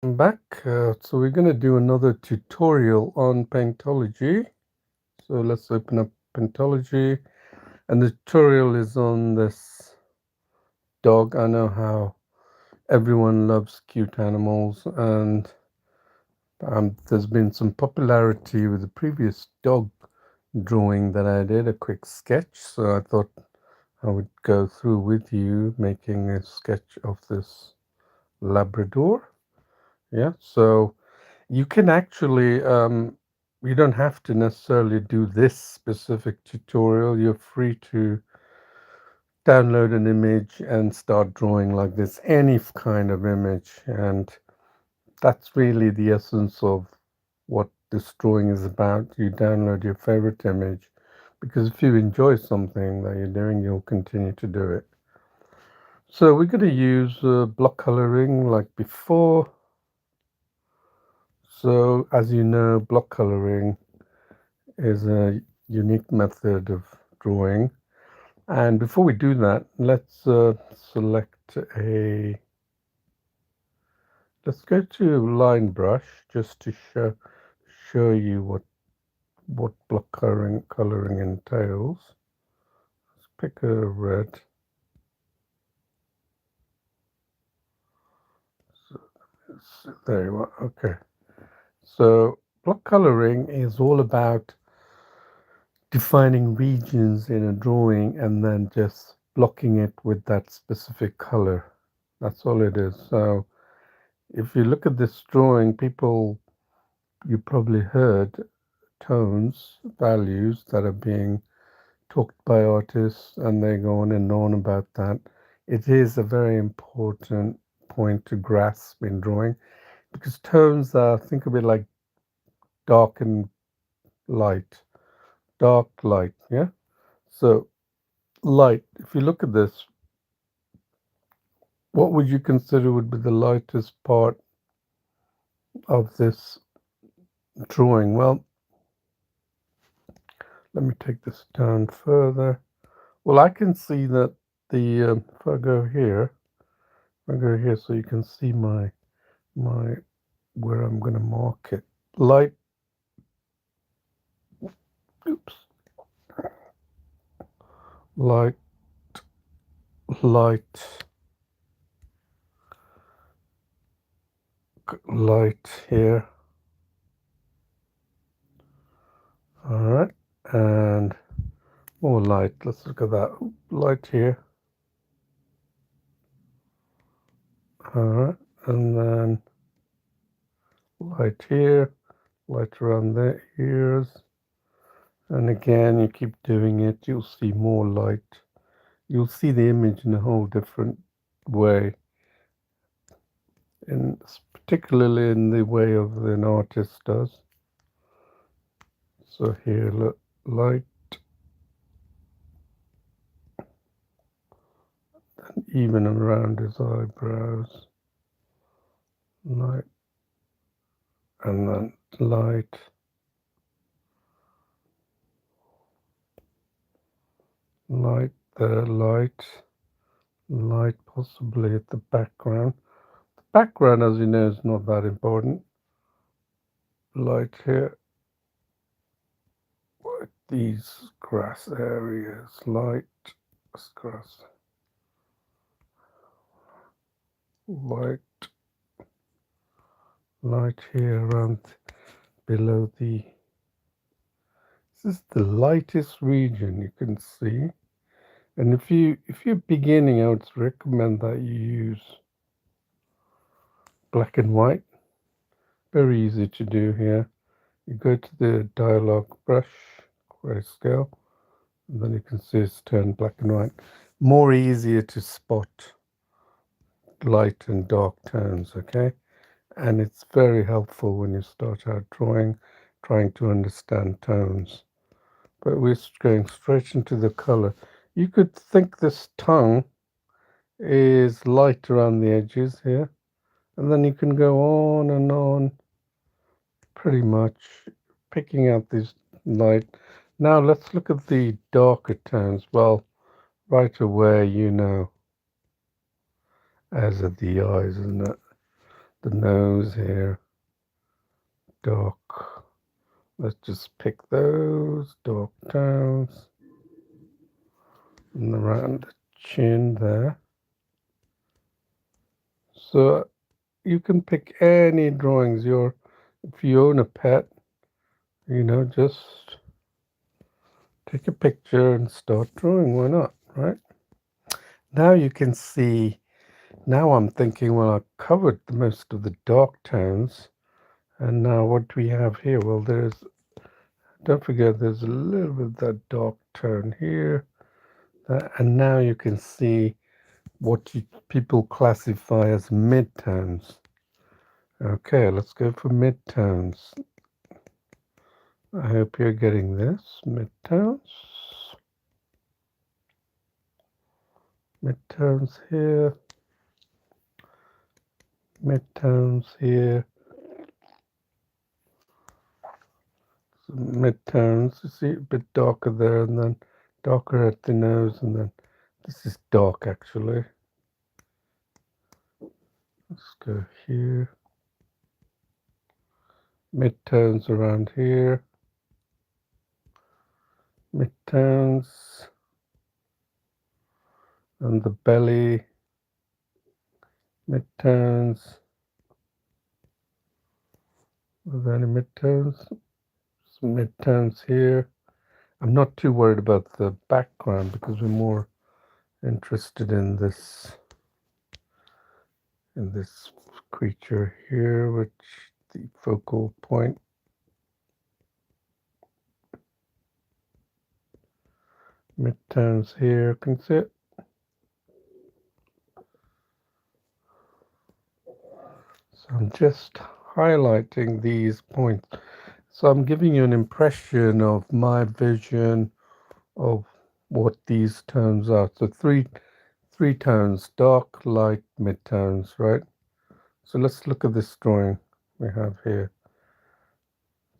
I'm back. So we're going to do another tutorial on Paintology. So let's open up Paintology, and the tutorial is on this dog. I know how everyone loves cute animals, and there's been some popularity with the previous dog drawing that I did, a quick sketch. So I thought I would go through with you making a sketch of this Labrador. Yeah, so you can actually, you don't have to necessarily do this specific tutorial. You're free to download an image and start drawing like this, any kind of image. And that's really the essence of what this drawing is about. You download your favorite image because if you enjoy something that you're doing, you'll continue to do it. So we're going to use block coloring like before. So as you know, block coloring is a unique method of drawing. And before we do that, let's select a, let's go to line brush just to show you what block coloring entails. Let's pick a red. There you are. Okay. So block coloring is all about defining regions in a drawing and then just blocking it with that specific color. That's all it is. So if you look at this drawing, you probably heard tones, values that are being talked by artists, and they go on and on about that. It is a very important point to grasp in drawing because tones are, think of it like dark and light, dark, light, yeah? So, light, if you look at this, what would you consider would be the lightest part of this drawing? Well, let me take this down further. Well, I can see that if I go here so you can see my where I'm going to mark it. Light, oops, light, light, light here. All right, and more light. Let's look at that. Light here. All right, and then light here, light around the ears. And again, you keep doing it, you'll see more light. You'll see the image in a whole different way, and particularly in the way of an artist does. So here, look, light, and even around his eyebrows, light, and then light, light there, light possibly at the background. The background, as you know, is not that important. Light here, like these grass areas, light, grass, light, light here around below this is the lightest region you can see. And if you're beginning, I would recommend that you use black and white. Very easy to do here. You go to the dialog brush, grayscale, and then you can see it's turned black and white. More easier to spot light and dark tones, okay? And it's very helpful when you start out drawing, trying to understand tones. But we're going straight into the color. You could think this tongue is light around the edges here, and then you can go on pretty much picking out these light. Now let's look at the darker tones. Well, right away, as are the eyes, isn't it? the nose here, dark. Let's just pick those dark tones and around the chin there. So you can pick any drawings. If you own a pet, just take a picture and start drawing. Why not, right? Now you can see. Now I'm thinking, well, I covered most of the dark tones, and now what do we have here? Well, don't forget, there's a little bit of that dark tone here, and now you can see what people classify as midtones. Okay, let's go for midtones. I hope you're getting this. Midtones. Midtones here. Midtones here. Midtones. You see a bit darker there, and then darker at the nose, and then this is dark actually. Let's go here. Midtones around here. Midtones. And the belly. Midtones. Are there any midtones? Some midtones here. I'm not too worried about the background because we're more interested in this creature here, which the focal point. Midtones here, can you see it? So I'm just highlighting these points. So I'm giving you an impression of my vision of what these tones are. So three tones, dark, light, midtones, right? So let's look at this drawing we have here.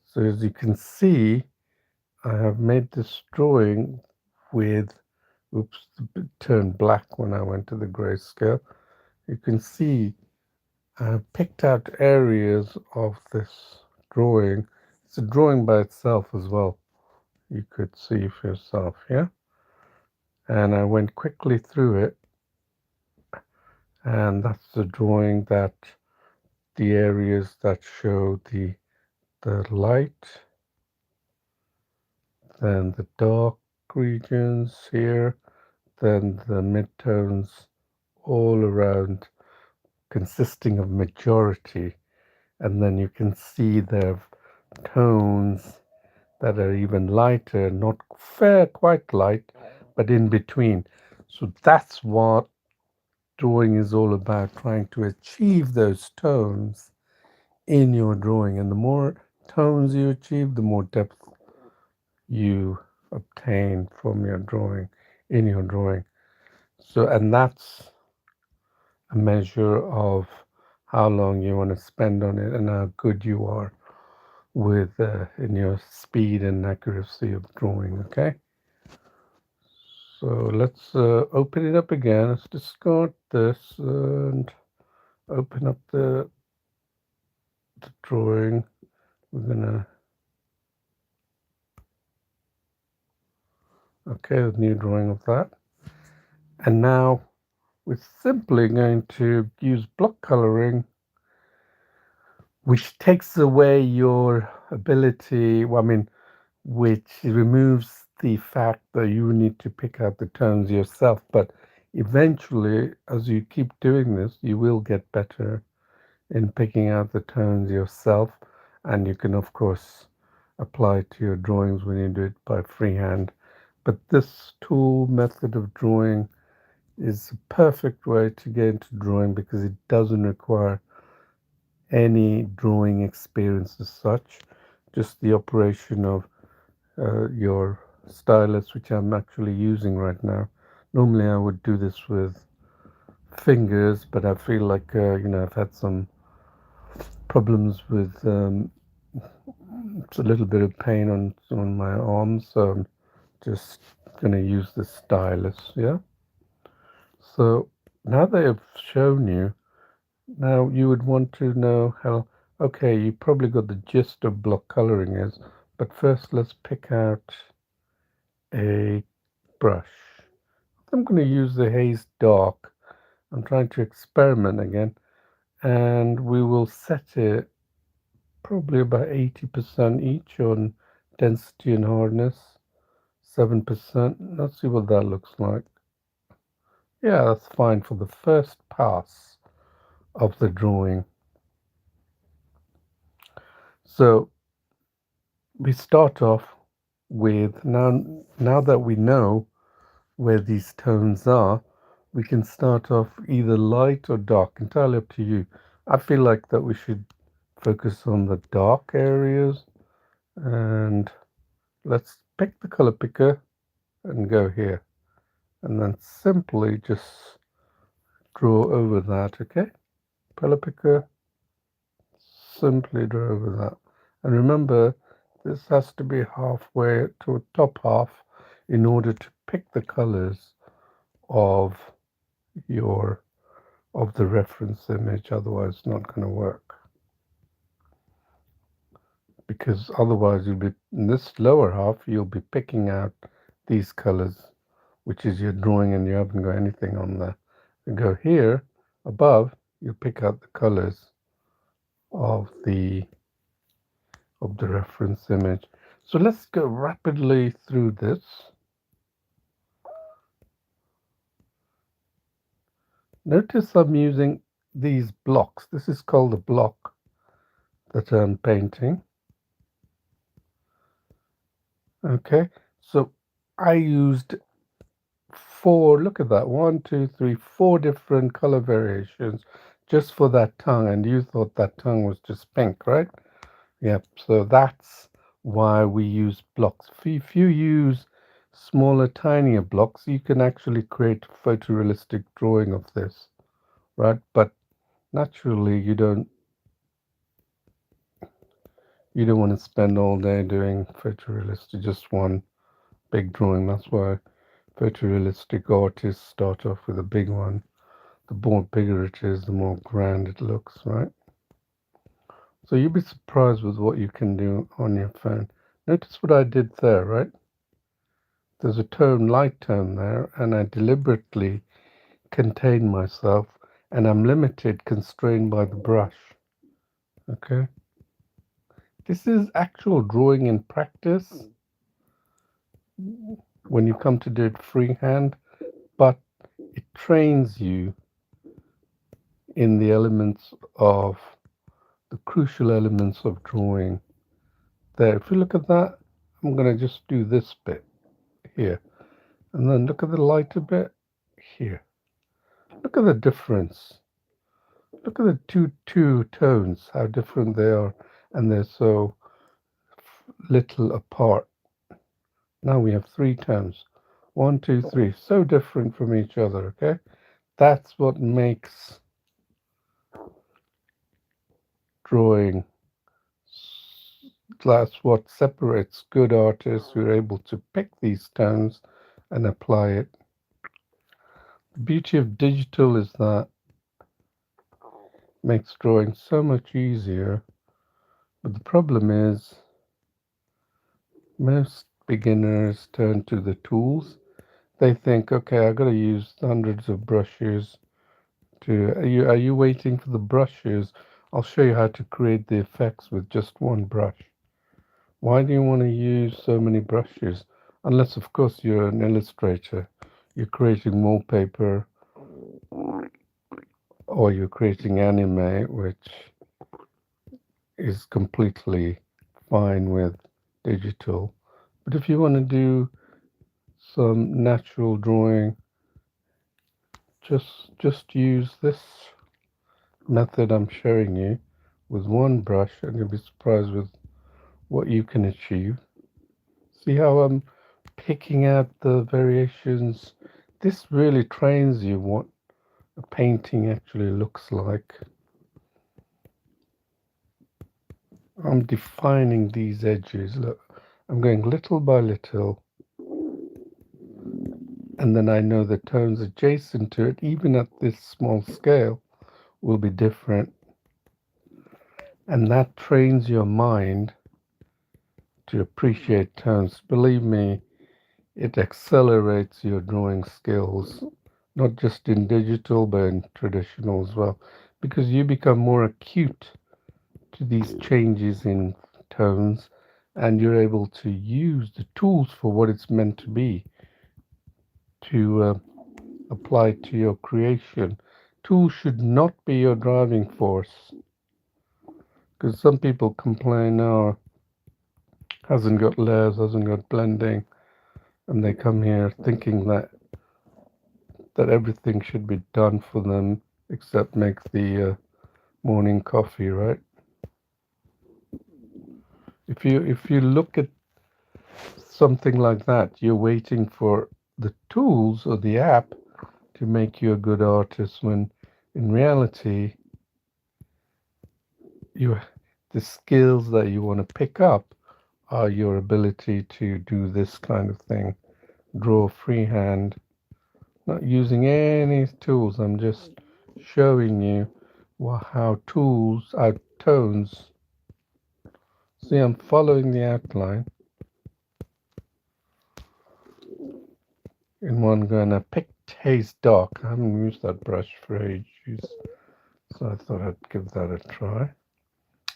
So as you can see, I have made this drawing with, oops, it turned black when I went to the grayscale. You can see I've picked out areas of this drawing. It's a drawing by itself as well. You could see for yourself, yeah? And I went quickly through it. And that's the drawing that the areas that show the light, then the dark regions here, then the midtones all around consisting of majority, and then you can see the tones that are even lighter, not quite light, but in between. So that's what drawing is all about, trying to achieve those tones in your drawing. And the more tones you achieve, the more depth you obtain from your drawing, in your drawing. So, and that's a measure of how long you want to spend on it and how good you are with in your speed and accuracy of drawing. Okay, so let's open it up again. Let's discard this and open up the drawing. We're gonna okay, a new drawing of that, and now we're simply going to use block coloring, which takes away your ability, well, I mean, which removes the fact that you need to pick out the tones yourself. But eventually, as you keep doing this, you will get better in picking out the tones yourself. And you can, of course, apply it to your drawings when you do it by freehand. But this tool method of drawing is a perfect way to get into drawing because it doesn't require any drawing experience as such, just the operation of your stylus, which I'm actually using right now. Normally I would do this with fingers, but I feel like I've had some problems with it's a little bit of pain on my arms, so I'm just gonna use the stylus. Yeah, so now that I've shown you Now you would want to know how, okay, you probably got the gist of block coloring is, but first let's pick out a brush. I'm going to use the haze dark. I'm trying to experiment again, and we will set it probably about 80% each on density and hardness, 7%. Let's see what that looks like. Yeah, that's fine for the first pass of the drawing. So we start off with, now that we know where these tones are, we can start off either light or dark, entirely up to you. I feel like that we should focus on the dark areas, and let's pick the color picker and go here, and then simply just draw over that. Okay, color picker, simply draw over that. And remember, this has to be halfway to top half in order to pick the colors of your of the reference image, otherwise it's not going to work, because otherwise you'll be in this lower half, you'll be picking out these colors, which is your drawing, and you haven't got anything on there. You go here above, you pick out the colors of the reference image. So let's go rapidly through this. Notice I'm using these blocks. This is called a block that I'm painting. Okay, so I used four, look at that, one, two, three, four different color variations just for that tongue, and you thought that tongue was just pink, right? Yep, so that's why we use blocks. If you use smaller, tinier blocks, you can actually create a photorealistic drawing of this, right? But naturally, you don't want to spend all day doing photorealistic, just one big drawing. That's why photorealistic artists start off with a big one. The more bigger it is, the more grand it looks, right? So you'll be surprised with what you can do on your phone. Notice what I did there, right? There's a tone, light tone there, and I deliberately contain myself, and I'm limited, constrained by the brush. Okay? This is actual drawing in practice when you come to do it freehand, but it trains you in the elements of the crucial elements of drawing. There, if you look at that, I'm going to just do this bit here, and then look at the lighter bit here. Look at the difference. Look at the two tones, how different they are, and they're so little apart. Now we have three tones. One, two, three. So different from each other, okay? That's what makes drawing, that's what separates good artists who are able to pick these tones and apply it. The beauty of digital is that it makes drawing so much easier, but the problem is most beginners turn to the tools. They think, okay, I got to use hundreds of brushes to. Are you waiting for the brushes? I'll show you how to create the effects with just one brush. Why do you want to use so many brushes? Unless, of course, you're an illustrator. You're creating wallpaper, or you're creating anime, which is completely fine with digital. But if you want to do some natural drawing, just use this method I'm showing you with one brush, and you'll be surprised with what you can achieve. See how I'm picking out the variations? This really trains you what a painting actually looks like. I'm defining these edges. Look, I'm going little by little, and then I know the tones adjacent to it, even at this small scale, will be different. And that trains your mind to appreciate tones. Believe me, it accelerates your drawing skills, not just in digital, but in traditional as well, because you become more acute to these changes in tones and you're able to use the tools for what it's meant to be to apply to your creation. Tools should not be your driving force because some people complain, oh, hasn't got layers, hasn't got blending, and they come here thinking that everything should be done for them except make the morning coffee, right? If you look at something like that, you're waiting for the tools or the app to make you a good artist when in reality you the skills that you want to pick up are your ability to do this kind of thing, draw freehand, not using any tools. I'm just showing you how tools are tones. See, I'm following the outline in one go, and I picked Haze Dark. I haven't used that brush for ages, so I thought I'd give that a try.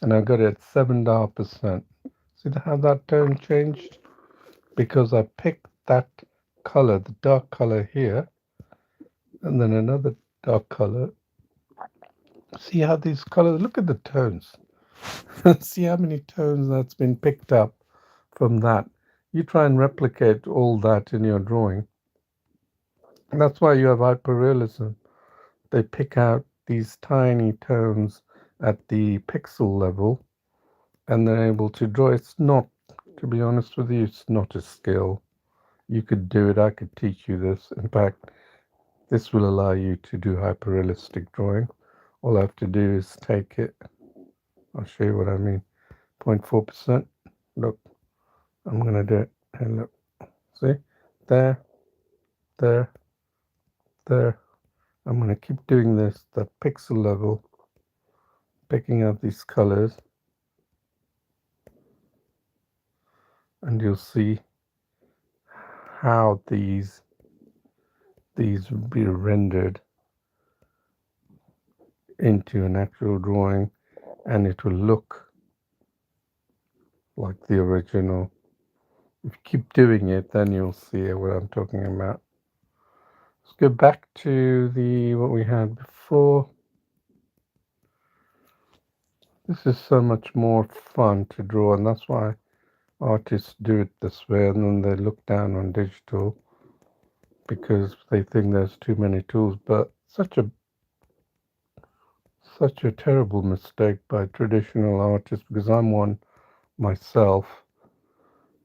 And I got it at 7.5%. See how that tone changed? Because I picked that color, the dark color here, and then another dark color. See how these colors, look at the tones. See how many tones that's been picked up from that. You try and replicate all that in your drawing. And that's why you have hyperrealism. They pick out these tiny tones at the pixel level and they're able to draw. It's not, to be honest with you, it's not a skill. You could do it. I could teach you this. In fact, this will allow you to do hyperrealistic drawing. All I have to do is take it. I'll show you what I mean. 0.4%. Look, I'm going to do it. And look, see? There, there, there. I'm going to keep doing this, the pixel level, picking out these colors. And you'll see how these will be rendered into an actual drawing, and it will look like the original. If you keep doing it, then you'll see what I'm talking about. Let's go back to what we had before. This is so much more fun to draw, and that's why artists do it this way, and then they look down on digital because they think there's too many tools. But such a terrible mistake by traditional artists, because I'm one myself.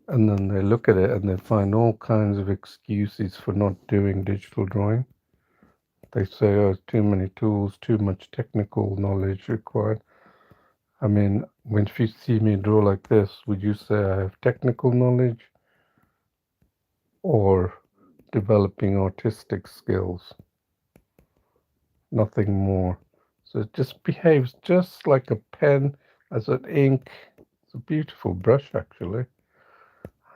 And then they look at it and they find all kinds of excuses for not doing digital drawing. They say, oh, it's too many tools, too much technical knowledge required. I mean, when you see me draw like this, would you say I have technical knowledge or developing artistic skills? Nothing more. So it just behaves just like a pen as an ink. It's a beautiful brush, actually.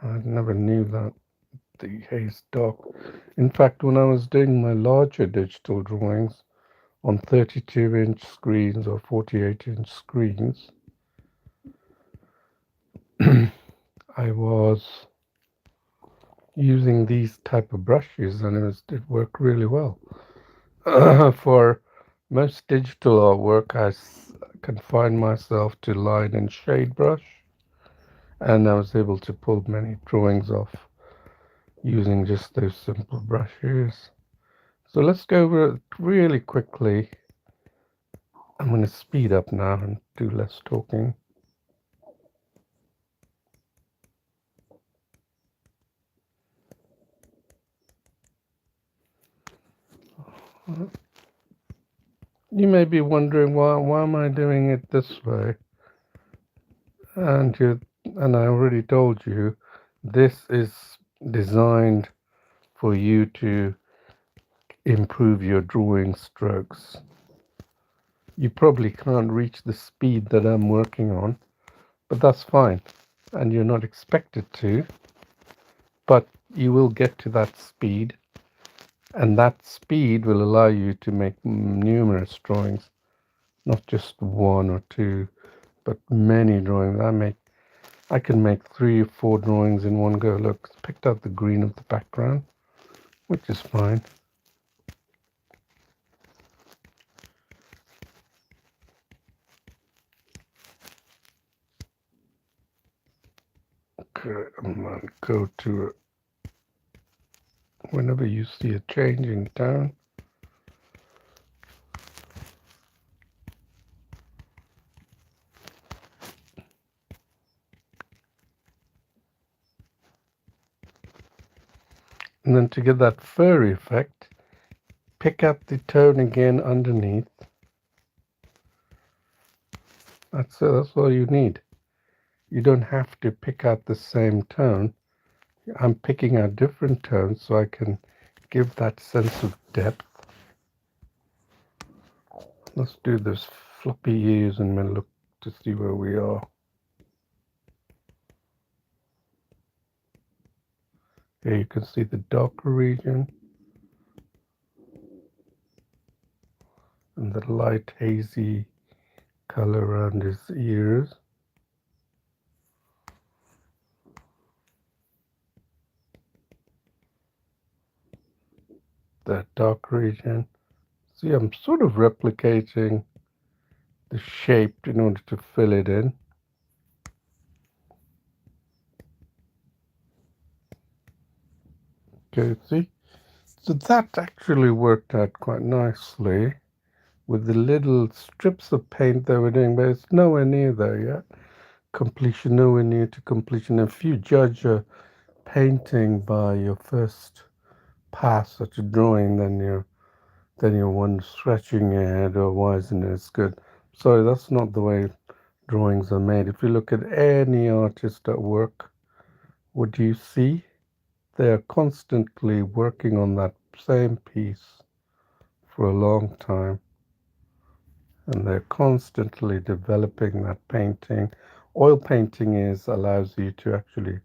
I never knew that. The Haze Dark. In fact, when I was doing my larger digital drawings on 32-inch screens or 48-inch screens, I was using these type of brushes, and it worked really well. For most digital artwork, I confined myself to line and shade brush, and I was able to pull many drawings off using just those simple brushes. So let's go over it really quickly. I'm going to speed up now and do less talking. You may be wondering why am I doing it this way? And I already told you, this is designed for you to improve your drawing strokes. You probably can't reach the speed that I'm working on, but that's fine. And you're not expected to, but you will get to that speed, and that speed will allow you to make numerous drawings, not just one or two, but many drawings. I can make 3 or 4 drawings in one go. Look, it's picked out the green of the background, which is fine. Okay, and then go to whenever you see a changing tone. And then to get that furry effect, pick up the tone again underneath. That's it, that's all you need. You don't have to pick out the same tone. I'm picking out different tones so I can give that sense of depth. Let's do this floppy ears and then look to see where we are. Here you can see the darker region and the light hazy color around his ears. That dark region. See, I'm sort of replicating the shape in order to fill it in. Okay, see? So that actually worked out quite nicely with the little strips of paint they were doing, but it's nowhere near there yet. Completion, nowhere near to completion. If you judge a painting by your first pass at a drawing, then you're one scratching your head, or why isn't it as good? Sorry, that's not the way drawings are made. If you look at any artist at work, what do you see? They are constantly working on that same piece for a long time, and they're constantly developing that painting. Oil painting allows you to actually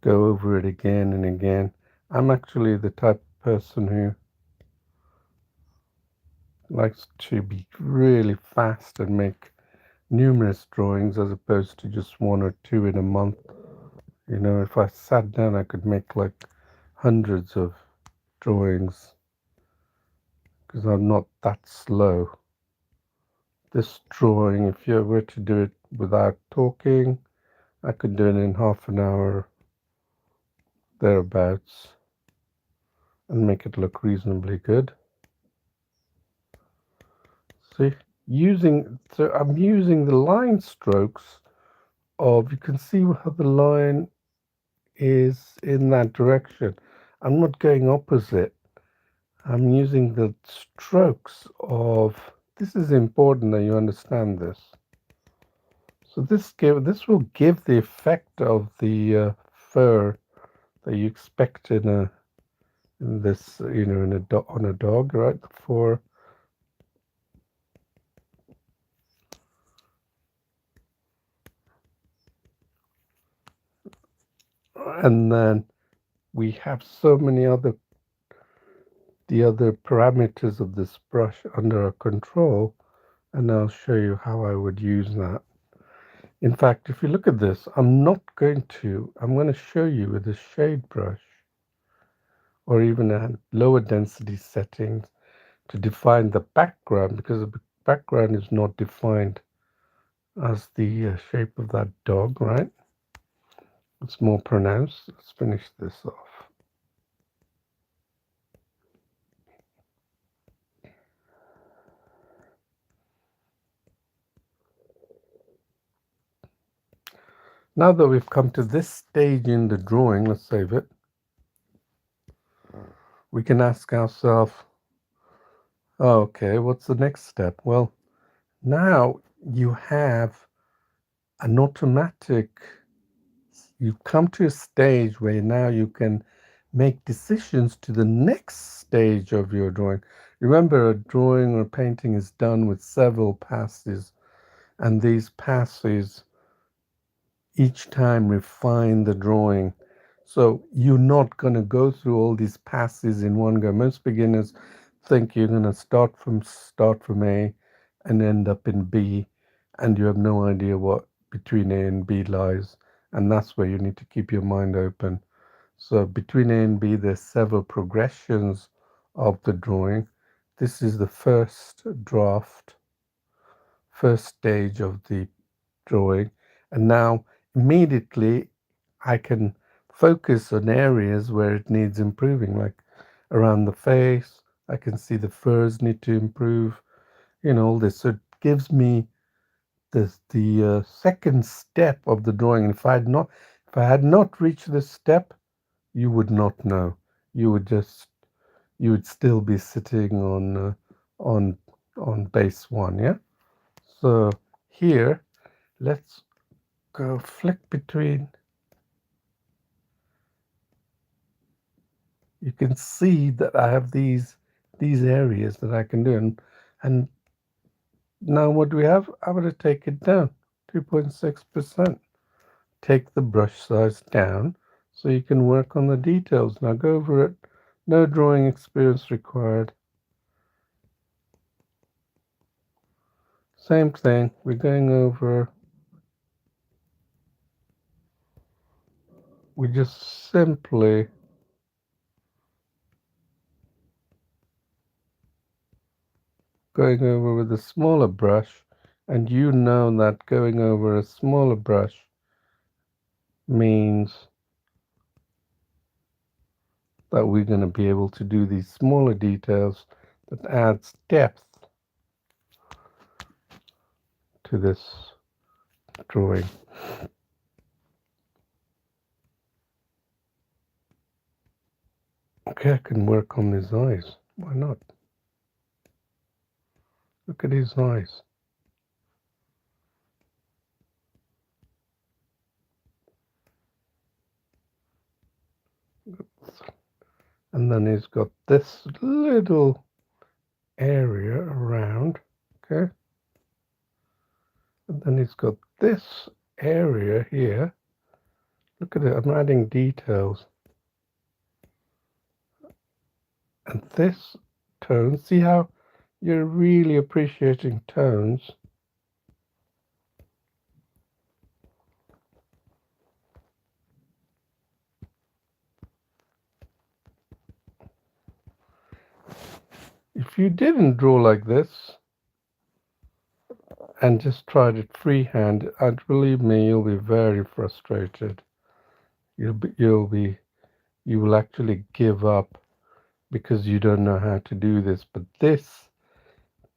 go over it again and again. I'm actually the type of person who likes to be really fast and make numerous drawings as opposed to just 1 or 2 in a month. You know, if I sat down, I could make like hundreds of drawings because I'm not that slow. This drawing, if you were to do it without talking, I could do it in half an hour, thereabouts, and make it look reasonably good. See, so I'm using the line strokes of, you can see how the line is in that direction. I'm not going opposite. I'm using the strokes of, this is important that you understand this. So this will give the effect of the fur that you expect in this, you know, on a dog, right? The fur. And then we have so many other parameters of this brush under our control, and I'll show you how I would use that. In fact, if you look at this, I'm going to show you with a shade brush or even a lower density settings to define the background, because the background is not defined as the shape of that dog, right? It's more pronounced. Let's finish this off. Now that we've come to this stage in the drawing, let's save it. We can ask ourselves, oh, okay, what's the next step? Well, now you have you've come to a stage where now you can make decisions to the next stage of your drawing. Remember, a drawing or painting is done with several passes, and these passes each time refine the drawing. So you're not going to go through all these passes in one go. Most beginners think you're going to start from A and end up in B, and you have no idea what between A and B lies. And that's where you need to keep your mind open. So between A and B, there's several progressions of the drawing. This is the first draft, first stage of the drawing. And now immediately I can focus on areas where it needs improving, like around the face. I can see the furs need to improve, all this. So it gives me the second step of the drawing. If I had not reached this step, you would not know. You would just you would still be sitting on on base one, yeah. So here, let's go flick between. You can see that I have these areas that I can do, and now what do we have? I'm going to take it down 2.6%. Take the brush size down so you can work on the details. Now go over it. No drawing experience required. Same thing. We're going over. We just simply going over with a smaller brush, and you know that going over a smaller brush means that we're going to be able to do these smaller details that adds depth to this drawing. Okay, I can work on his eyes. Why not? Look at his eyes. And then he's got this little area around, okay? And then he's got this area here. Look at it, I'm adding details. And this tone, see how you're really appreciating tones? If you didn't draw like this and just tried it freehand, and believe me, you'll be very frustrated. You will actually give up because you don't know how to do this. But this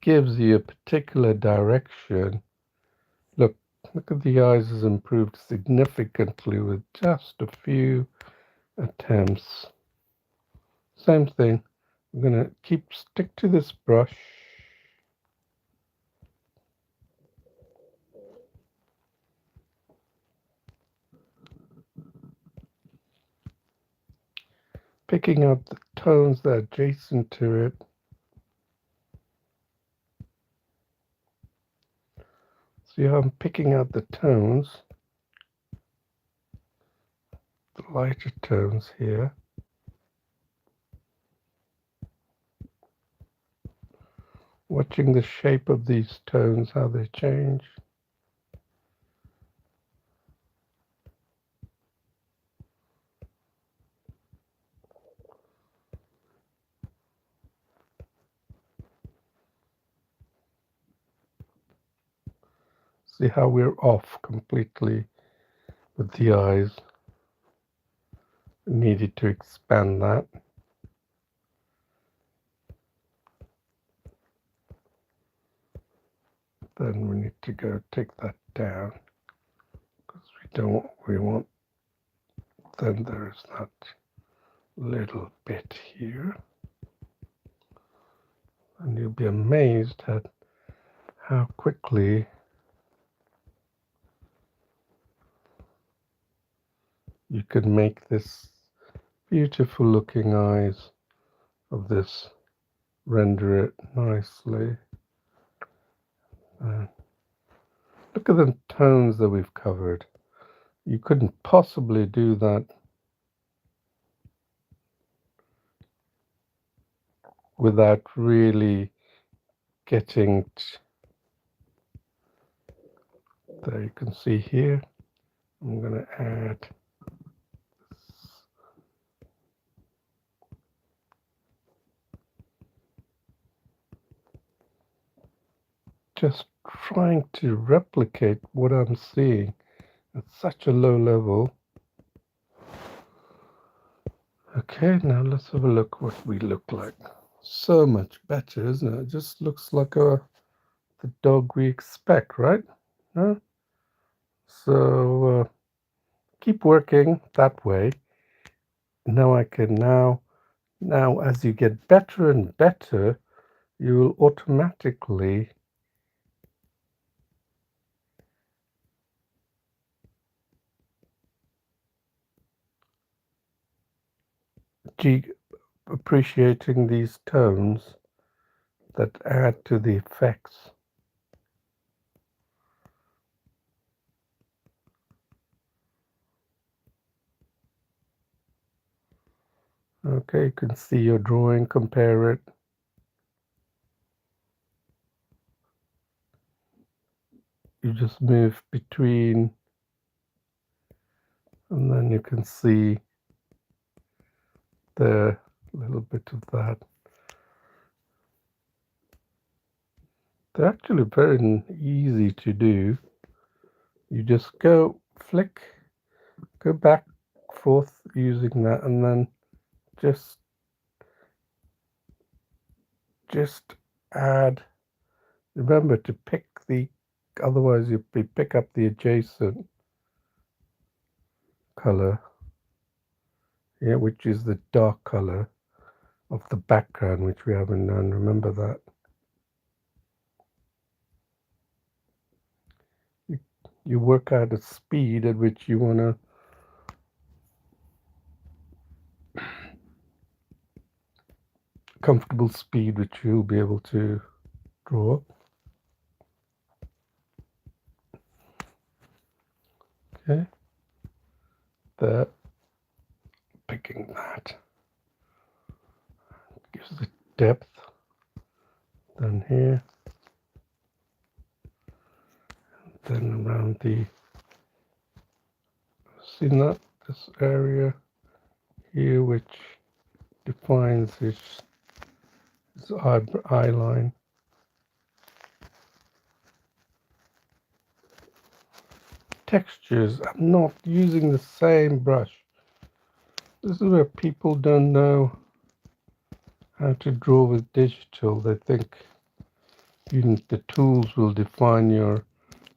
gives you a particular direction. Look at the eyes has improved significantly with just a few attempts. Same thing. I'm going to stick to this brush. Picking out the tones that are adjacent to it. See how I'm picking out the tones, the lighter tones here. Watching the shape of these tones, how they change. See how we're off completely with the eyes. Needed to expand that. Then we need to go take that down because we want, then there's that little bit here. And you'll be amazed at how quickly you can make this beautiful looking eyes of this. Render it nicely. Look at the tones that we've covered. You couldn't possibly do that without really getting there. You can see here. I'm going to add just trying to replicate what I'm seeing at such a low level. Okay, now let's have a look what we look like. So much better, isn't it? It just looks like the dog we expect, right? Huh? So keep working that way. Now I can now as you get better and better, you will automatically appreciating these tones that add to the effects. Okay, you can see your drawing, compare it. You just move between, and then you can see the little bit of that. They're actually very easy to do. You just go back, forth using that, and then just add. Remember to pick otherwise you pick up the adjacent color, yeah, which is the dark color of the background, which we haven't done. Remember that. You work out a speed at which you want to comfortable speed which you'll be able to draw. Okay, there, picking that gives the depth. Then here, then around the, see that this area here which defines his eye line. Textures, I'm not using the same brush. This is where people don't know how to draw with digital. They think the tools will define your,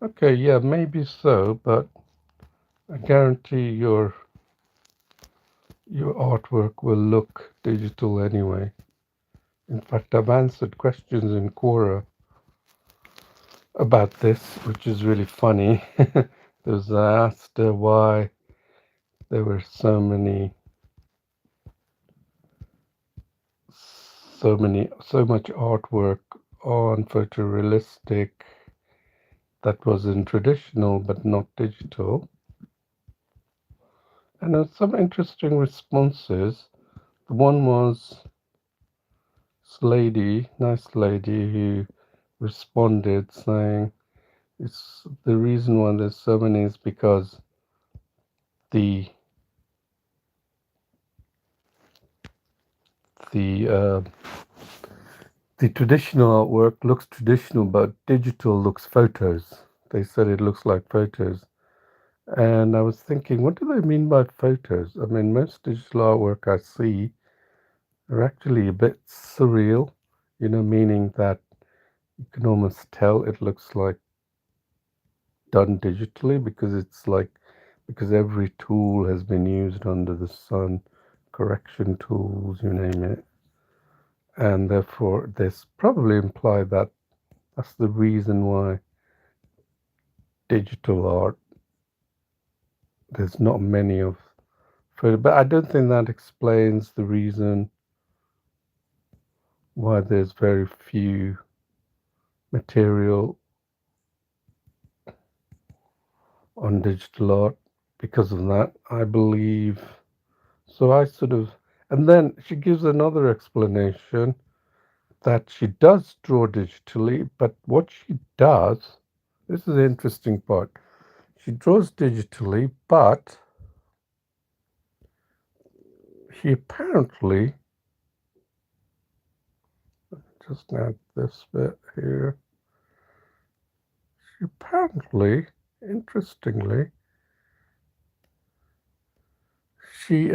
okay, yeah, maybe so, but I guarantee your artwork will look digital anyway. In fact, I've answered questions in Quora about this, which is really funny. Because I asked why there were so much artwork on photorealistic that was in traditional but not digital. And there were some interesting responses. The one was this nice lady who responded saying it's the reason why there's so many is because the traditional artwork looks traditional, but digital looks photos. They said it looks like photos. And I was thinking, what do they mean by photos? I mean, most digital artwork I see are actually a bit surreal, meaning that you can almost tell it looks like done digitally because every tool has been used under the sun, correction tools, you name it. And therefore, this probably imply that that's the reason why digital art, there's not many of photo, but I don't think that explains the reason why there's very few material on digital art because of that, I believe. So I sort of, and then she gives another explanation that she does draw digitally, but what she does, this is the interesting part, she draws digitally, but she apparently, just add this bit here, she apparently, interestingly, she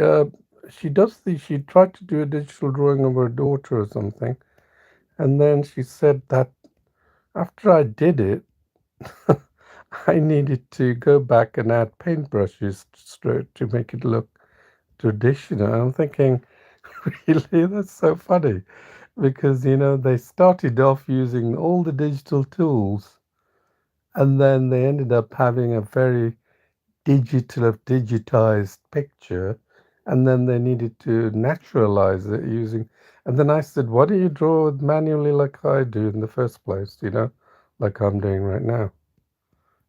she tried to do a digital drawing of her daughter or something, and then she said that after I did it, I needed to go back and add paintbrushes to make it look traditional. I'm thinking, really, that's so funny because they started off using all the digital tools, and then they ended up having a very digitized picture, and then they needed to naturalize it using. And then I said, why don't you draw it manually like I do in the first place, like I'm doing right now?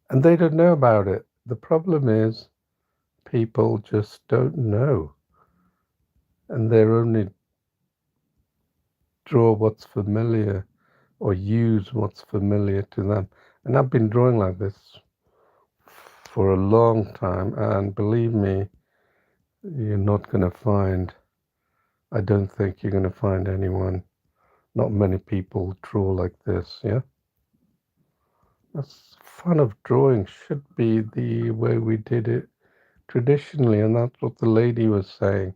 And they don't know about it. The problem is people just don't know, and they're only draw what's familiar or use what's familiar to them. And I've been drawing like this for a long time, and believe me, you're not going to find, I don't think you're going to find anyone, not many people draw like this, yeah? That's fun of drawing should be the way we did it traditionally, and that's what the lady was saying,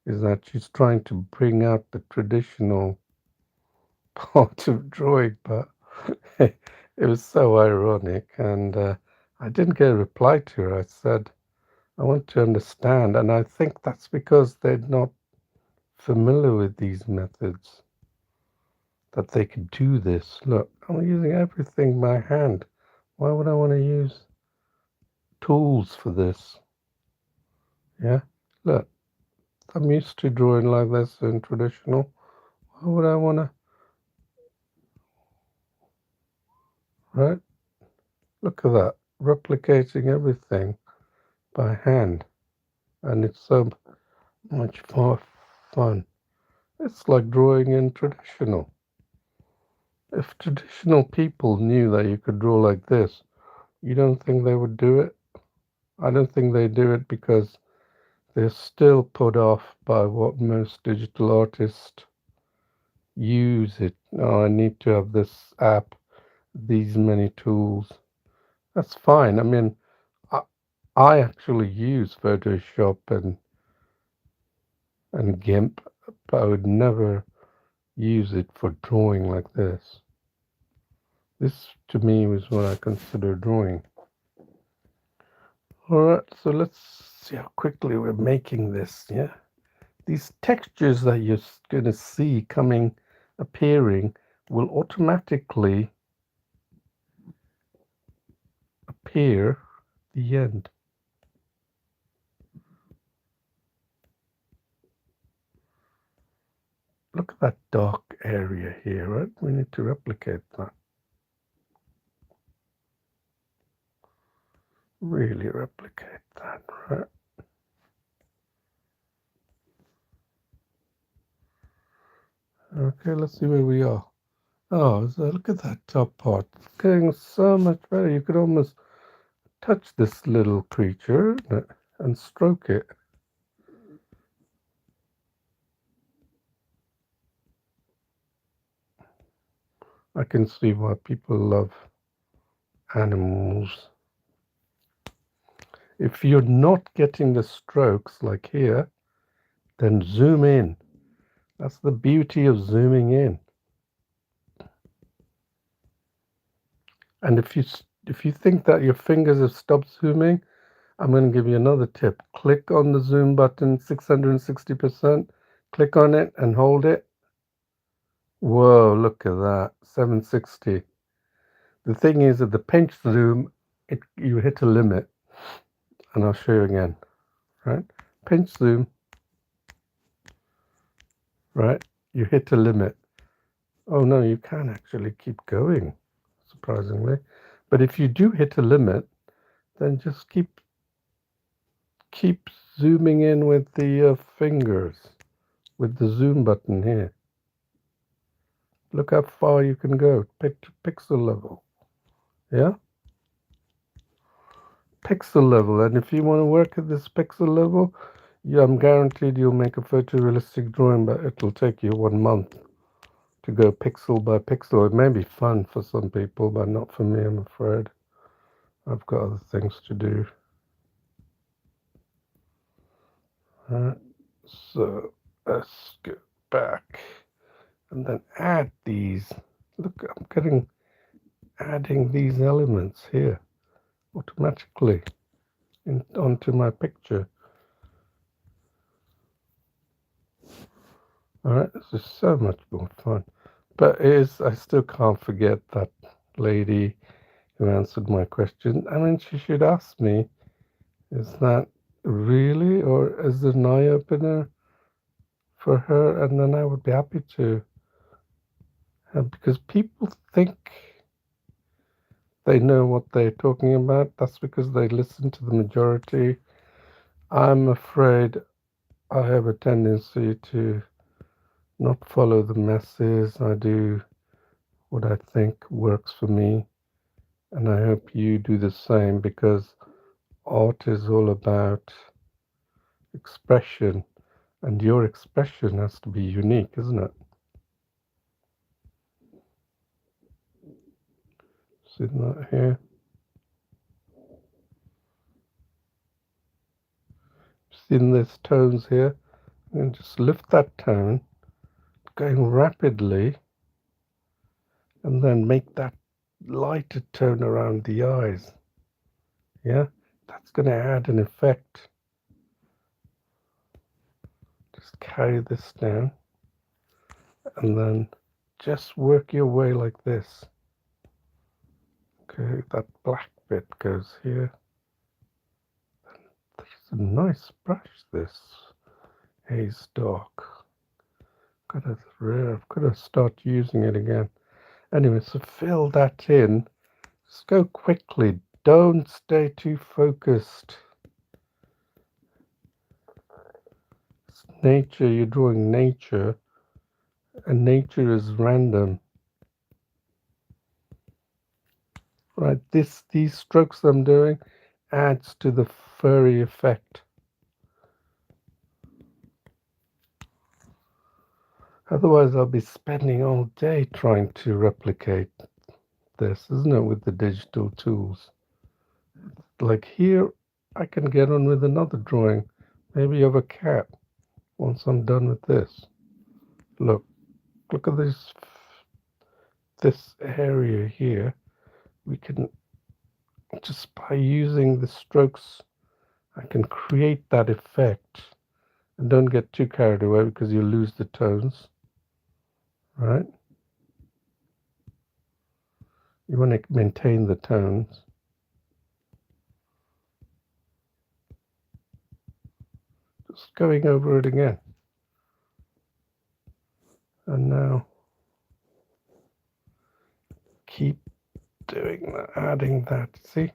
is that she's trying to bring out the traditional part of drawing, but it was so ironic, and I didn't get a reply to her. I said, I want to understand, and I think that's because they're not familiar with these methods, that they could do this. Look, I'm using everything by hand. Why would I want to use tools for this? Yeah, look, I'm used to drawing like this in traditional. Why would I want to, right? Look at that, replicating everything by hand, and it's so much more fun. It's like drawing in traditional. If traditional people knew that you could draw like this, you don't think they would do it? I don't think they do it because they're still put off by what most digital artists use it. Oh, I need to have this app, these many tools. That's fine. I mean, I, I actually use Photoshop and GIMP, but I would never use it for drawing like this. This to me was what I consider drawing. Alright, so let's see how quickly we're making this, yeah? These textures that you're going to see appearing, will automatically appear at the end. Look at that dark area here, right? We need to replicate that. Really replicate that, right? Okay, let's see where we are. Oh, so look at that top part. It's getting so much better. You could almost touch this little creature and stroke it. I can see why people love animals. If you're not getting the strokes like here, then zoom in. That's the beauty of zooming in. And if you think that your fingers have stopped zooming, I'm going to give you another tip. Click on the zoom button 660%. Click on it and hold it. Whoa, look at that, 760. The thing is that the pinch zoom, you hit a limit. And I'll show you again, right? pinch zoom, right, you hit a limit. Oh no, you can actually keep going, surprisingly. But if you do hit a limit, then just keep zooming in with the fingers, with the zoom button here. Look how far you can go, pixel level. Yeah? Pixel level. And if you want to work at this pixel level, I'm guaranteed you'll make a photorealistic drawing, but it'll take you 1 month to go pixel by pixel. It may be fun for some people, but not for me, I'm afraid. I've got other things to do. Alright, so let's go back and then add these. Look, I'm adding these elements here automatically onto my picture. Alright, this is so much more fun. But I still can't forget that lady who answered my question. I mean, she should ask me, is that really, or is it an eye-opener for her? And then I would be happy to. Because people think they know what they're talking about. That's because they listen to the majority. I'm afraid I have a tendency to not follow the masses. I do what I think works for me. And I hope you do the same, because art is all about expression, and your expression has to be unique, isn't it? See that here? See these tones here? And just lift that tone, going rapidly, and then make that lighter tone around the eyes. Yeah, that's going to add an effect. Just carry this down, and then just work your way like this. Okay, that black bit goes here. It's a nice brush, this haze dark. I've got to start using it again. Anyway, so fill that in. Just go quickly. Don't stay too focused. It's nature, you're drawing nature, and nature is random. Right, these strokes I'm doing adds to the furry effect. Otherwise, I'll be spending all day trying to replicate this, isn't it, with the digital tools. Like here, I can get on with another drawing, maybe of a cat, once I'm done with this. Look at this area here. We can, just by using the strokes, I can create that effect. And don't get too carried away, because you lose the tones, right? You want to maintain the tones. Just going over it again. And now keep doing that, adding that. See?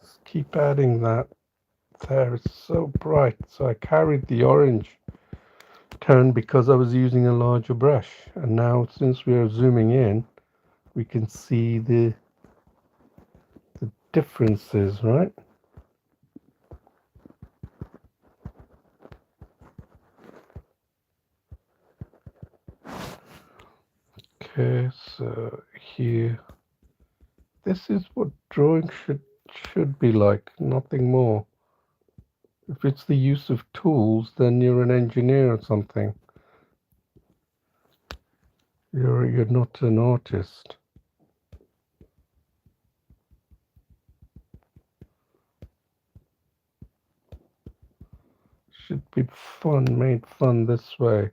Just keep adding that there. It's so bright. So I carried the orange tone because I was using a larger brush. And now, since we are zooming in, we can see the differences, right? Okay, so here, this is what drawing should be like, nothing more. If it's the use of tools, then you're an engineer or something. You're not an artist. Should be fun, made fun this way.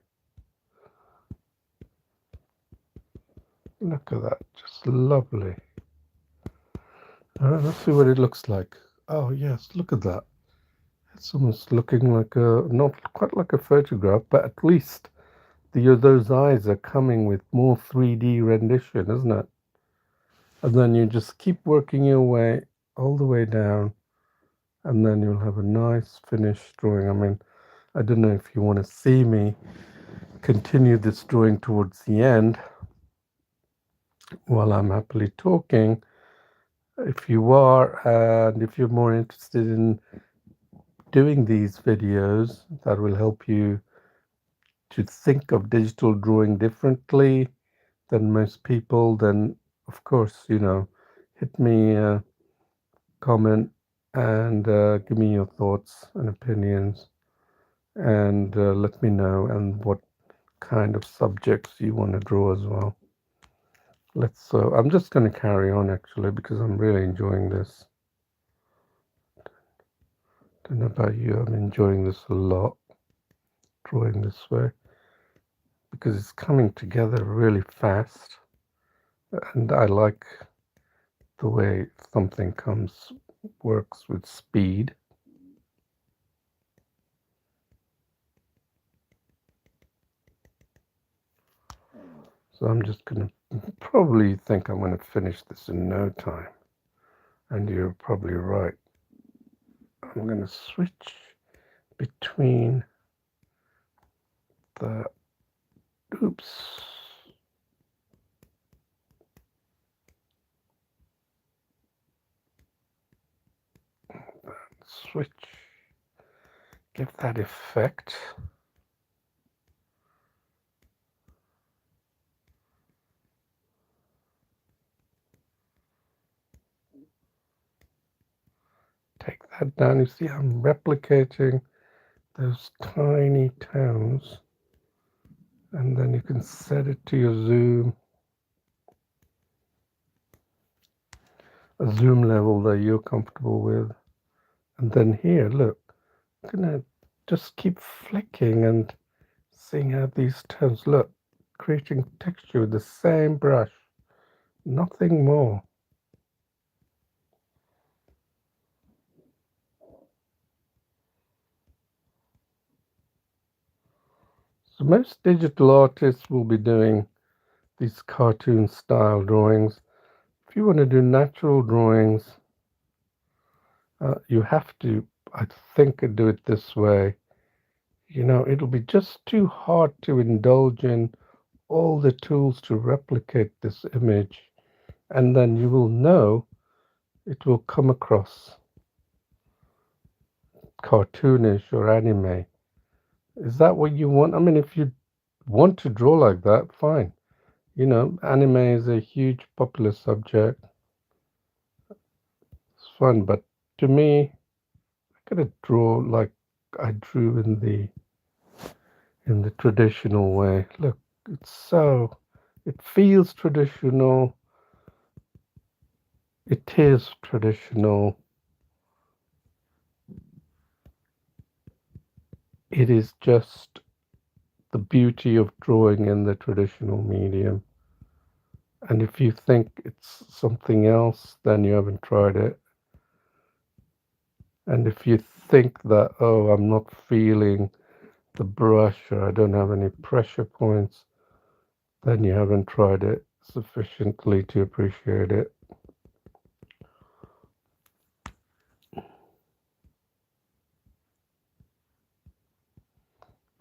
Look at that, just lovely. Let's see what it looks like. Oh yes, look at that. It's almost looking like not quite like a photograph, but at least those eyes are coming with more 3D rendition, isn't it? And then you just keep working your way all the way down, and then you'll have a nice finished drawing. I mean, I don't know if you want to see me continue this drawing towards the end while I'm happily talking. If you are, and if you're more interested in doing these videos that will help you to think of digital drawing differently than most people, then of course, hit me a comment and give me your thoughts and opinions, and let me know and what kind of subjects you want to draw as well. I'm just going to carry on actually because I'm really enjoying this. Don't know about you, I'm enjoying this a lot, drawing this way, because it's coming together really fast, and I like the way something works with speed. So I'm just going to probably think I'm going to finish this in no time. And you're probably right. I'm going to switch between the, oops, switch, give that effect. Take that down. You see, I'm replicating those tiny towns, and then you can set it to your zoom, a zoom level that you're comfortable with. And then here, look, I'm gonna just keep flicking and seeing how these towns look, creating texture with the same brush, nothing more. So most digital artists will be doing these cartoon style drawings. If you want to do natural drawings, you have to, I think, do it this way. It'll be just too hard to indulge in all the tools to replicate this image, and then you will know it will come across cartoonish or anime. Is that what you want? I mean, if you want to draw like that, fine. Anime is a huge popular subject. It's fun, but to me, I gotta draw like I drew in the traditional way. Look, it feels traditional. It is traditional. It is just the beauty of drawing in the traditional medium. And if you think it's something else, then you haven't tried it. And if you think that, oh, I'm not feeling the brush or I don't have any pressure points, then you haven't tried it sufficiently to appreciate it.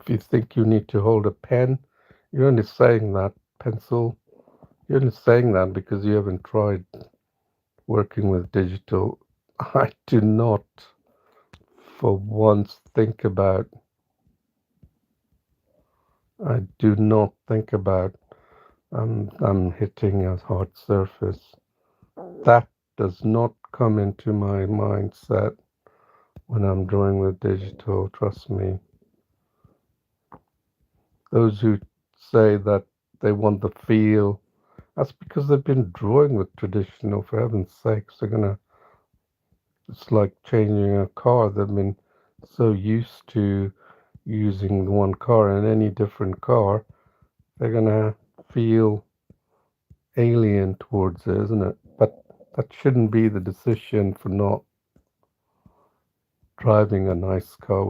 If you think you need to hold a pen, you're only saying that, pencil, you're only saying that because you haven't tried working with digital. I do not for once think about, I do not think about I'm hitting a hard surface. That does not come into my mindset when I'm drawing with digital, trust me. Those who say that they want the feel, that's because they've been drawing with traditional, for heaven's sakes. It's like changing a car. They've been so used to using one car, and any different car, they're gonna feel alien towards it, isn't it? But that shouldn't be the decision for not driving a nice car,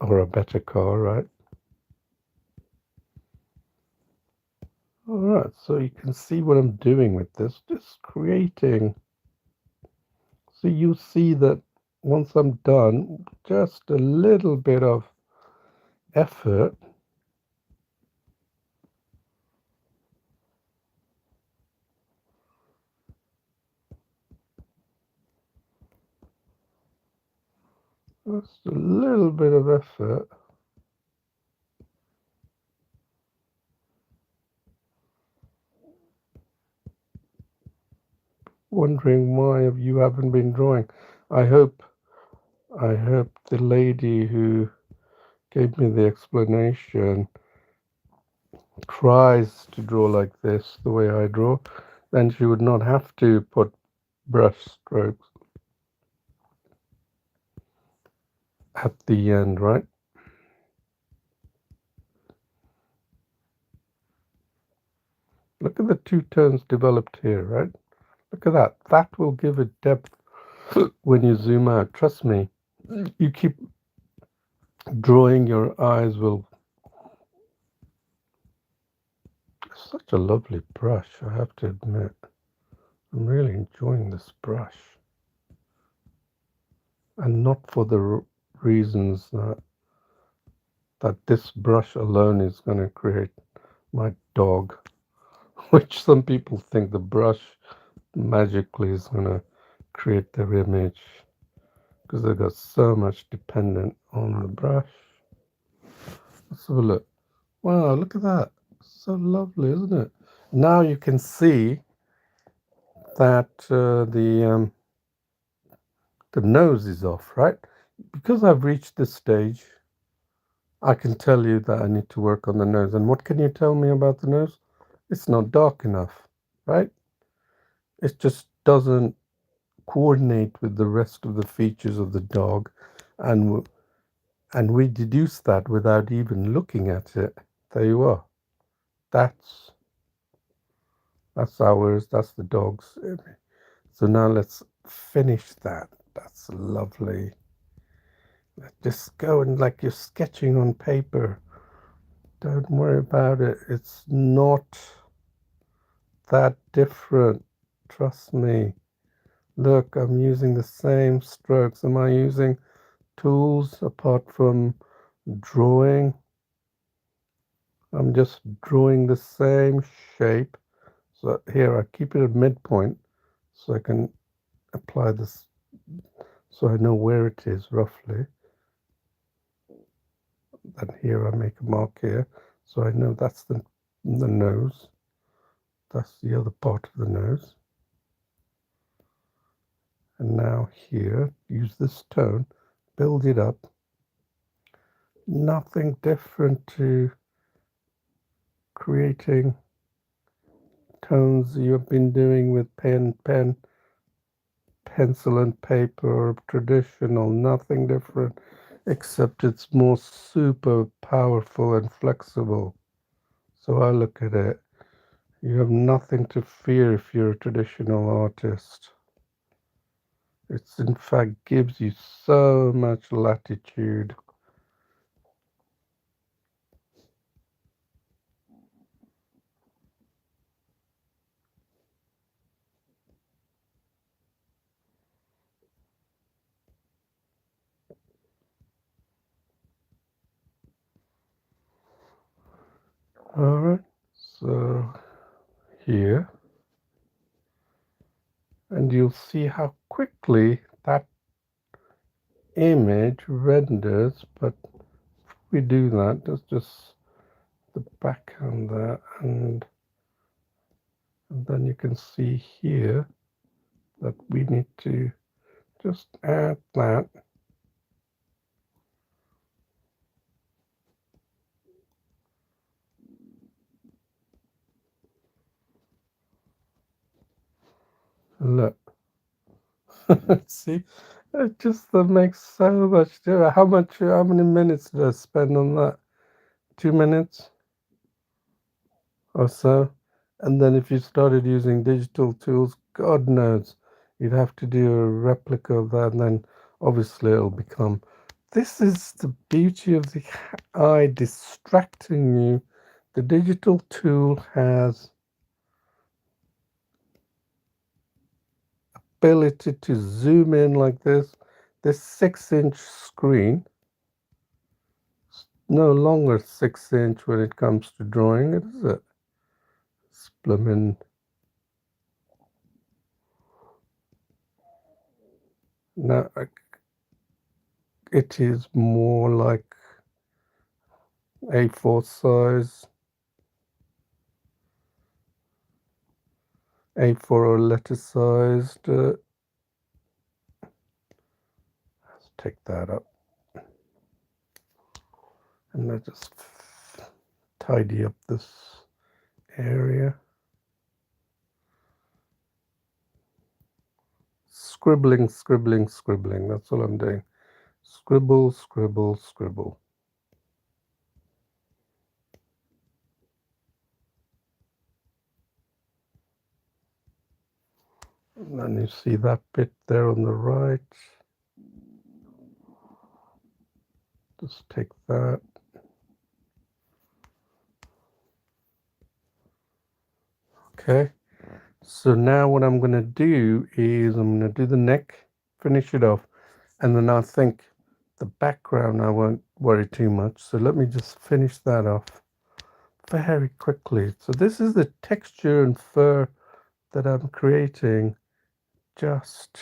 or a better car, right? All right, so you can see what I'm doing with this, just creating. So you see that once I'm done, just a little bit of effort, just a little bit of effort, wondering why you haven't been drawing. I hope I hope the lady who gave me the explanation tries to draw like this, the way I draw, then she would not have to put brush strokes at the end, right? Look at the two tones developed here, right? Look at that. That will give it depth when you zoom out. Trust me, you keep drawing, your eyes will. Such a lovely brush, I have to admit. I'm really enjoying this brush. And not for the reasons that this brush alone is going to create my dog, which some people think the brush magically is going to create their image because they've got so much dependent on the brush. Let's have a look. Wow, look at that. So lovely, isn't it? Now you can see that the nose is off, right? Because I've reached this stage, I can tell you that I need to work on the nose. And what can you tell me about the nose? It's not dark enough, right? It just doesn't coordinate with the rest of the features of the dog, and we deduce that without even looking at it. There you are. That's ours. That's the dog's. So now let's finish that. That's lovely. Let's just go and like you're sketching on paper. Don't worry about it. It's not that different. Trust me. Look, I'm using the same strokes. Am I using tools apart from drawing? I'm just drawing the same shape. So here I keep it at midpoint so I can apply this so I know where it is roughly. Then here I make a mark here so I know that's the nose. That's the other part of the nose. And now here, use this tone, build it up. Nothing different to creating tones you've been doing with pencil and paper, traditional, nothing different, except it's more super powerful and flexible. So I look at it, you have nothing to fear if you're a traditional artist. It's in fact gives you so much latitude. Alright, so here, and you'll see how quickly that image renders, but we do that, that's just the backhand there, and then you can see here that we need to just add that. Look, see, it just that makes so much difference. How many minutes did I spend on that? 2 minutes or so? And then if you started using digital tools, God knows, You'd have to do a replica of that, and then obviously it'll become. This is the beauty of the eye distracting you. The digital tool has ability to zoom in like this. This 6-inch screen is no longer 6-inch when it comes to drawing, it is it? Splimmin. Now it is more like A4 size, A4 or letter sized. Let's take that up. And I just tidy up this area. Scribbling, scribbling, scribbling. That's all I'm doing. Scribble, scribble, scribble. And then you see that bit there on the right. Just take that. Okay. So now what I'm going to do is I'm going to do the neck, finish it off, and then I think the background I won't worry too much. So let me just finish that off very quickly. So this is the texture and fur that I'm creating. Just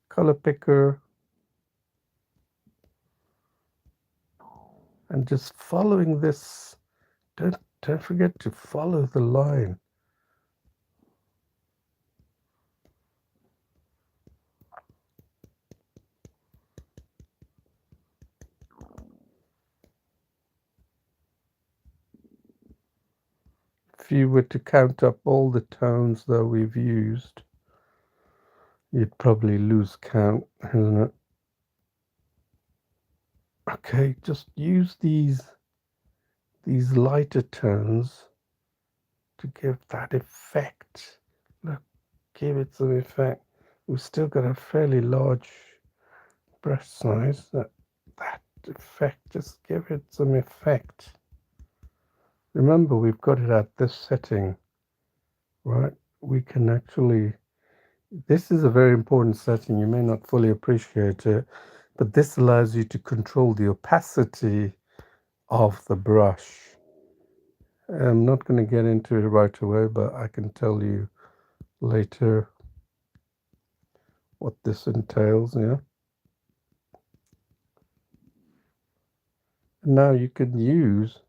color picker and just following this. Don't forget to follow the line. If you were to count up all the tones that we've used, you'd probably lose count, isn't it? Okay, just use these lighter tones to give that effect. Look, give it some effect. We've still got a fairly large brush size. That effect, just give it some effect. Remember, we've got it at this setting, right? We can actually, this is a very important setting. You may not fully appreciate it, but this allows you to control the opacity of the brush. I'm not going to get into it right away, but I can tell you later what this entails, yeah. And now you can use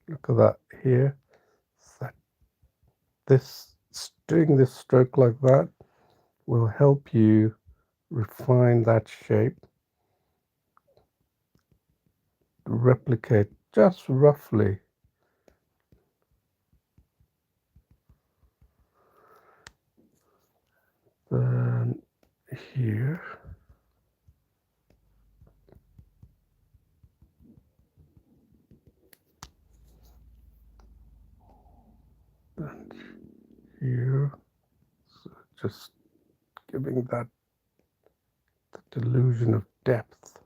look at that here. That this doing this stroke like that will help you refine that shape, replicate just roughly then here. And here. So just giving that the delusion of depth.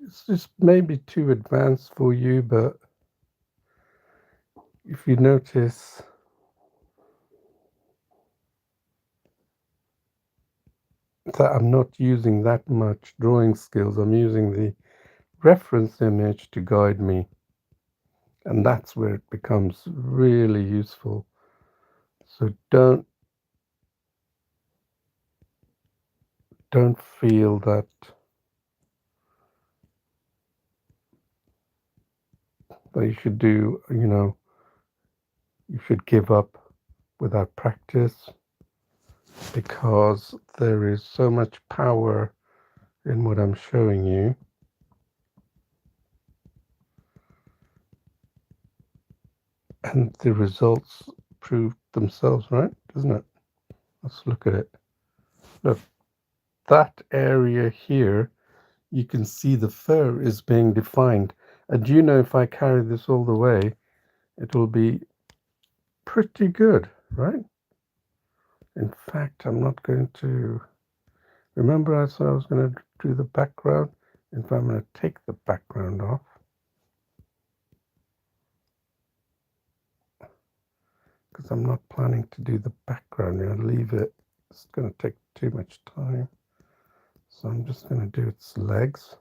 It's just maybe too advanced for you, but if you notice that I'm not using that much drawing skills, I'm using the reference image to guide me, and that's where it becomes really useful. So don't feel that you should do, you should give up without practice, because there is so much power in what I'm showing you. And the results prove themselves, right? Doesn't it? Let's look at it. Look, that area here, you can see the fur is being defined. And you know, if I carry this all the way, it will be pretty good, right? In fact, I'm not going to... Remember I said I was going to do the background? In fact, I'm going to take the background off. Because I'm not planning to do the background. I'm going to leave it. It's going to take too much time. So I'm just going to do its legs.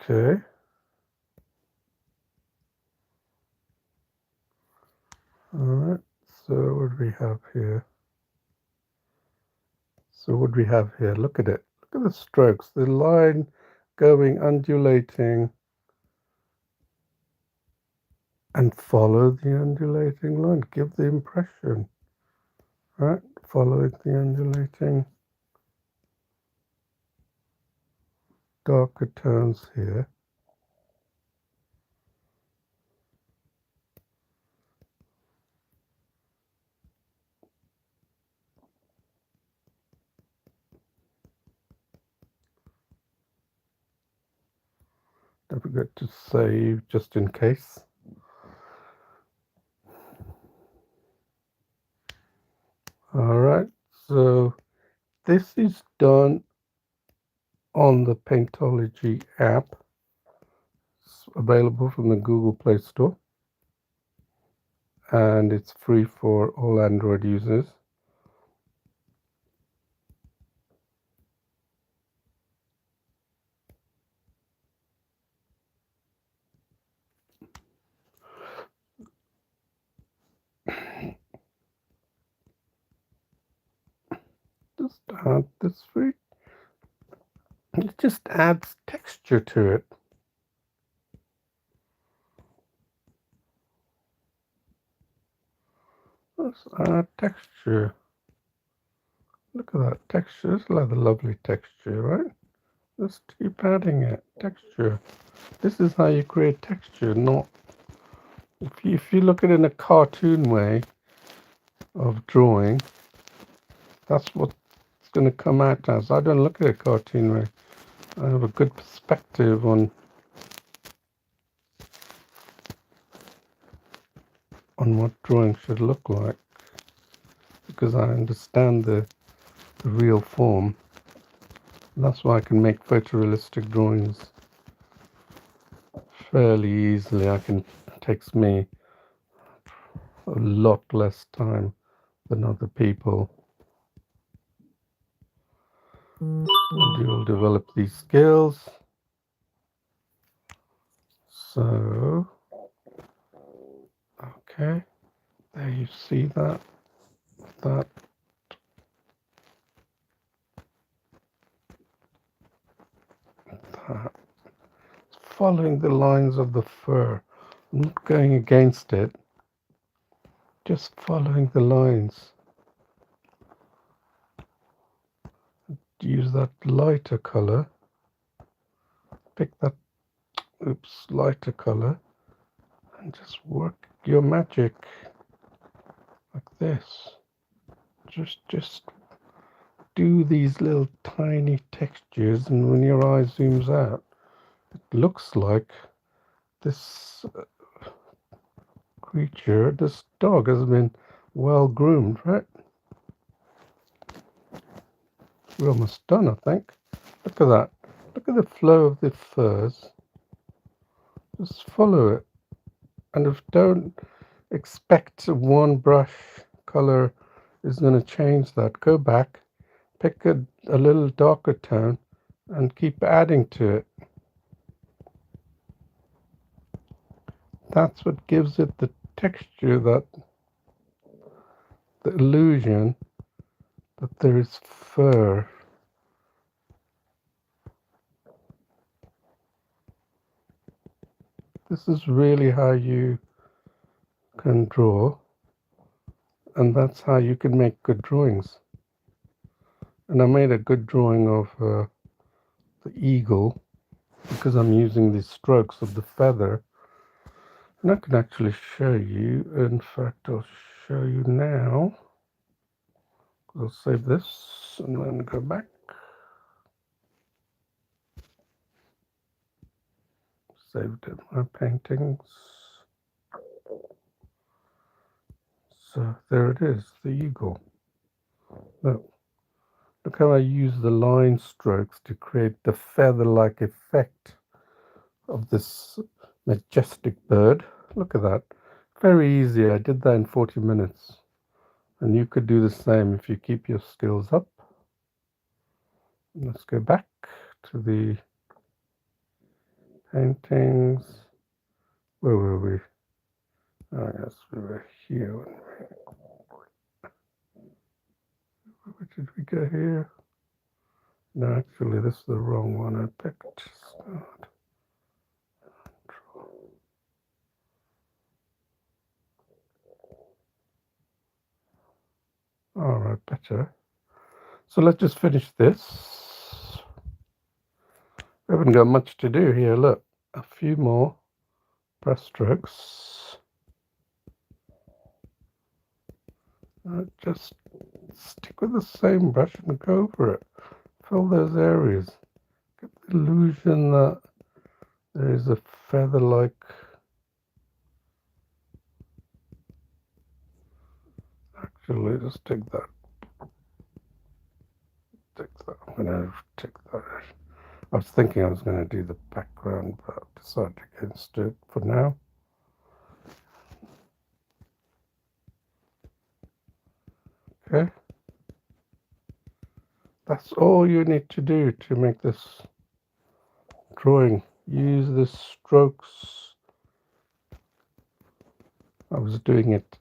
Okay. Alright. So what do we have here? Look at it. Look at the strokes. The line going, undulating. And follow the undulating line. Give the impression. Right? Follow the undulating. Darker tones here. Don't forget to save just in case. Alright, so this is done on the Paintology app. It's available from the Google Play Store. And it's free for all Android users. Just add this free. It just adds texture to it. Let's add texture. Look at that texture. It's like a lovely texture, right? Just keep adding it. Texture. This is how you create texture, not... If you look at it in a cartoon way of drawing, that's what it's going to come out as. I don't look at it cartoon way. I have a good perspective on what drawing should look like, because I understand the real form. That's why I can make photorealistic drawings fairly easily. Takes me a lot less time than other people. And you'll develop these skills. So, okay, there you see that. That. Following the lines of the fur. I'm not going against it. Just following the lines. Use that lighter color. Pick that, lighter color. And just work your magic. Like this. Just do these little tiny textures, and when your eye zooms out, it looks like this creature, this dog has been well groomed, right? We're almost done, I think. Look at that. Look at the flow of the furs. Just follow it. And don't expect one brush color is going to change that. Go back, pick a little darker tone, and keep adding to it. That's what gives it the texture, that the illusion but there is fur. This is really how you can draw, and that's how you can make good drawings. And I made a good drawing of the eagle because I'm using the strokes of the feather. And I can actually show you. In fact, I'll show you now. I'll save this and then go back. Saved in my paintings. So there it is, the eagle. Look how I use the line strokes to create the feather-like effect of this majestic bird. Look at that. Very easy. I did that in 40 minutes. And you could do the same if you keep your skills up. Let's go back to the paintings. Where were we? Oh, yes, we were here. Where did we go here? No, actually, this is the wrong one I picked. Start. All right, better. So let's just finish this. We haven't got much to do here. Look, a few more brush strokes. Just stick with the same brush and go over it. Fill those areas. Get the illusion that there is a feather-like. Actually, just take that. Take that. I'm going to take that. I was thinking I was going to do the background, but I decided against it for now. Okay. That's all you need to do to make this drawing. Use the strokes. I was doing it,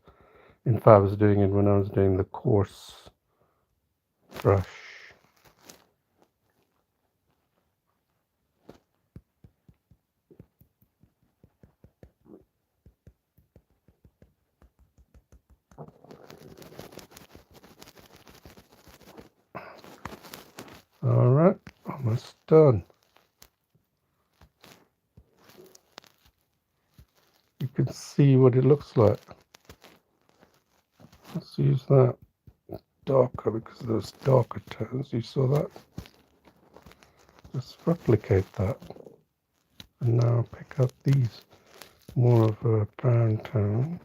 in fact I was doing it when I was doing the coarse brush. Alright, almost done. You can see what it looks like. Let's use that darker because those darker tones. You saw that? Just replicate that. And now pick up these more of a brown tone.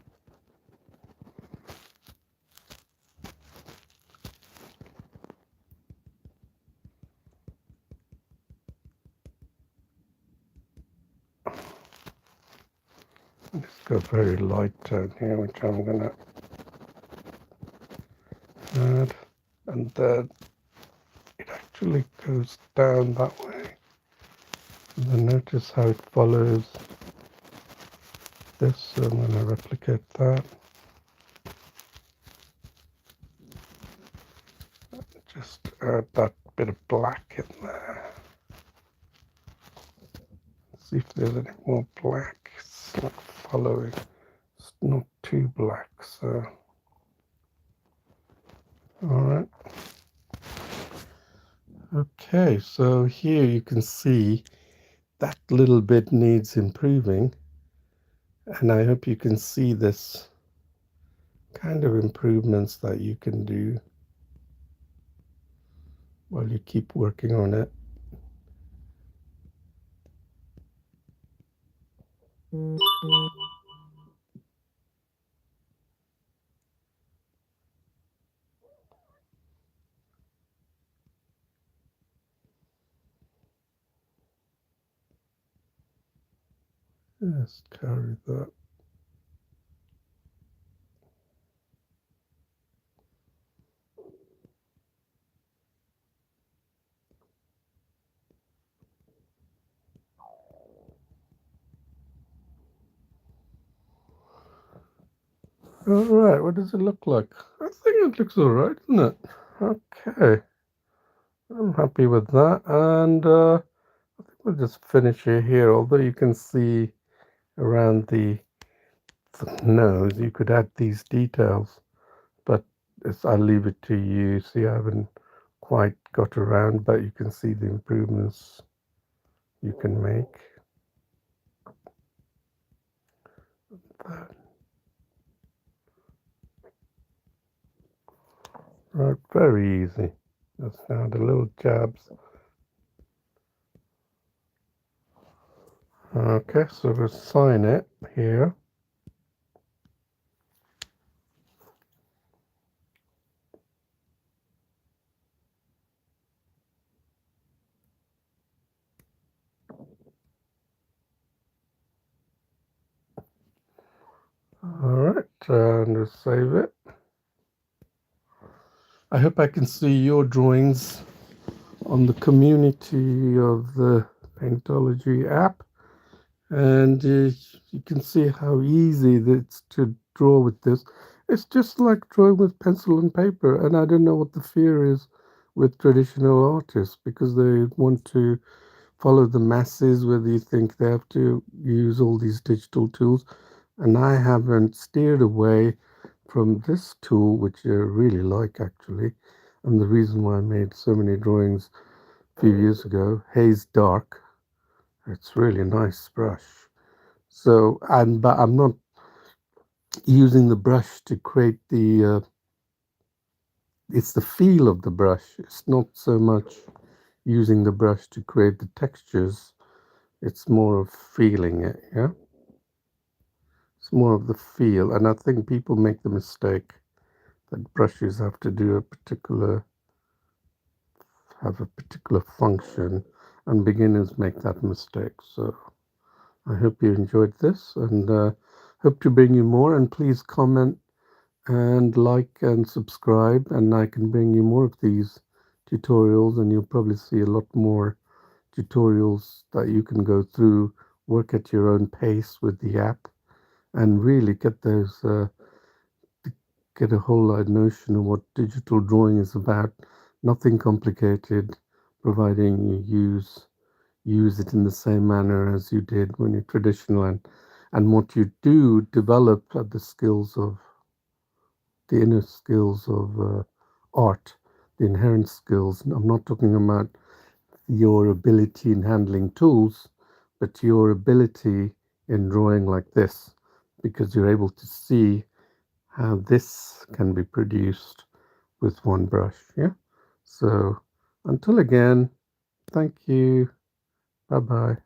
Just go very light tone here, which I'm going to add. And then it actually goes down that way. And then notice how it follows this. So I'm going to replicate that. Just add that bit of black in there. See if there's any more black. It's not following. It's not too black, so. Alright. Okay, so here you can see that little bit needs improving. And I hope you can see this kind of improvements that you can do while you keep working on it. Just carry that. Alright, what does it look like? I think it looks alright, doesn't it? Okay, I'm happy with that, and we'll just finish it here. Although you can see around the nose, you could add these details, but I'll leave it to you. See, I haven't quite got around, but you can see the improvements you can make. Right, very easy. Just add a little jabs. Okay, so we'll sign it here. Alright, and we'll save it. I hope I can see your drawings on the community of the Paintology app, and you can see how easy it's to draw with this. It's just like drawing with pencil and paper, and I don't know what the fear is with traditional artists, because they want to follow the masses, whether you think they have to use all these digital tools. And I haven't steered away from this tool, which I really like actually. And the reason why I made so many drawings a few years ago, Haze Dark, it's really nice brush. So, but I'm not using the brush to create it's the feel of the brush. It's not so much using the brush to create the textures. It's more of feeling it, yeah? It's more of the feel. And I think people make the mistake that brushes have a particular function, and beginners make that mistake. So I hope you enjoyed this, and hope to bring you more. And please comment and like and subscribe, and I can bring you more of these tutorials, and you'll probably see a lot more tutorials that you can go through, work at your own pace with the app, and really get a whole notion of what digital drawing is about. Nothing complicated, providing you use it in the same manner as you did when you're traditional, and what you do develop are the inner skills of art, the inherent skills. I'm not talking about your ability in handling tools, but your ability in drawing like this, because you're able to see how this can be produced with one brush. Yeah. So until again, thank you. Bye bye.